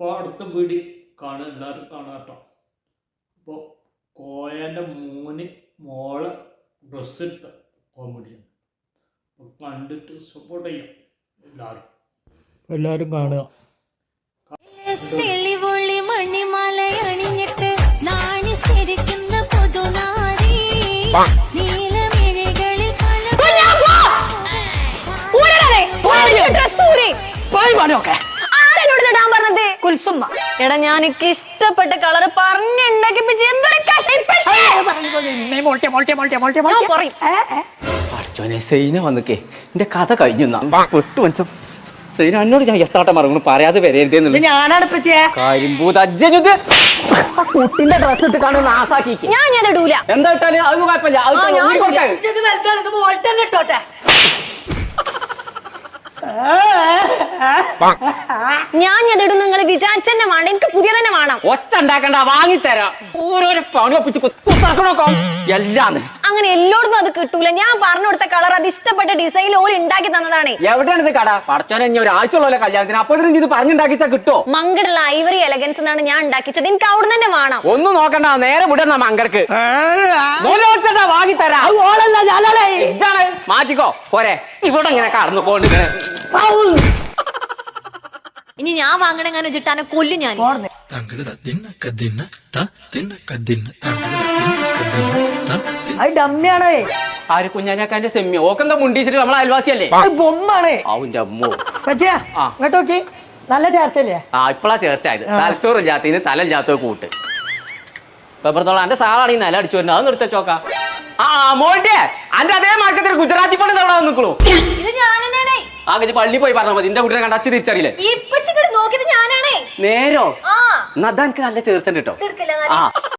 അപ്പോൾ അടുത്ത വീടി എല്ലാവരും കാണാട്ടോ. അപ്പോൾ കോയൻ്റെ മോളെ ഡ്രസ്സ് ഇട്ട കോമഡിയാണ്. അപ്പോൾ കണ്ടിട്ട് സപ്പോർട്ട് ചെയ്യാം എല്ലാവരും കാണുക. തെളിവൊളി മണിമാല അണിഞ്ഞിട്ട് നാണിച്ചിരിക്കുന്ന പുതുനാരി നീലമിഴികളിൽ എടാ ഞാൻ എനിക്ക് ഇഷ്ടപ്പെട്ട കളറ് പറഞ്ഞുണ്ടാക്കിപ്പിച്ച് എന്തൊരു സൈന വന്നിക്കേ എന്റെ കഥ കഴിഞ്ഞു വിട്ടു മനസ്സും സൈന എന്നോട് ഞാൻ എത്താട്ടം മറങ്ങും പറയാതെ വരരുതെന്നുള്ളത് ഞാനാണ് കുട്ടിന്റെ ഡ്രസ് ഇട്ട് കാണുന്ന നാസാക്കി ഞാൻ ഇടൂല. എന്താ ഇട്ടാലും അത് കുഴപ്പമില്ല. ഞാൻ ഇടും നിങ്ങൾ വിചാരിച്ചെന്നെ വേണ്ട, എനിക്ക് പുതിയ തന്നെ വേണം. ഒറ്റ ഉണ്ടാക്കണ്ട, വാങ്ങിത്തരാം. ഓരോരോ പണി ഒപ്പിച്ച് എല്ലാം അങ്ങനെ എല്ലായിടത്തും അത് കിട്ടൂല. ഞാൻ പറഞ്ഞു കൊടുത്ത കളർ അത് ഇഷ്ടപ്പെട്ട ഡിസൈൻ ഓൾ ഉണ്ടാക്കി തന്നതാണ്. എവിടെയാണ് ഇത് കട? പടച്ചോനെ ഒരാഴ്ച ഉള്ള കല്യാണത്തിന് അപ്പൊ ഇത് പറഞ്ഞുണ്ടാക്കിച്ചാ കിട്ടോ? മങ്കടുള്ള ഐവറി എലഗൻസ് എന്നാണ് ഞാൻ ഉണ്ടാക്കിച്ചത്. എനിക്ക് അവിടെ തന്നെ വേണം. ഒന്നും നോക്കണ്ട, നേരെ വിടുന്ന മങ്കർക്ക് വാങ്ങിത്തരാം. മാറ്റിക്കോ പോരെ, ഇവിടെ ഇങ്ങനെ കടന്നു പോണ്ടിങ്ങനെ. ഇനി ഞാൻ വാങ്ങണെങ്ങനെ വെച്ചിട്ടാണ് കൊല്ലും ഞാൻ. ആര് കുഞ്ഞാക്കാന്റെ സെമ്മി ഓക്കെന്താ മുണ്ടീച്ചിട്ട് നമ്മളെ അയൽവാസിയല്ലേ? ബൊമ്മാണ് അവന്റെ അമ്മോ. ഇങ്ങോട്ടോക്കി നല്ല ചേർച്ചല്ലേ? ഇപ്പളാ ചേർച്ചായത്. തലച്ചോറില്ലാത്തതിന് തലയില്ലാത്ത കൂട്ട് പെപ്പറത്തോളം എന്റെ സാളാണ് ഈ നില അടിച്ചു വരുന്നത്. അത് നിർത്തച്ചോക്ക. മോട്ടെ അന്റെ അതേ മാറ്റത്തിൽ ഗുജറാത്തി പണി തവണ നിൽക്കണു. ആ കജി പള്ളി പോയി പറഞ്ഞാൽ മതി. എന്റെ കുട്ടിനെ കണ്ടച്ച് തിരിച്ചറിയില്ലേ? നേരോ എന്നാ എനിക്ക് നല്ല ചേർച്ചണ്ട് കേട്ടോ.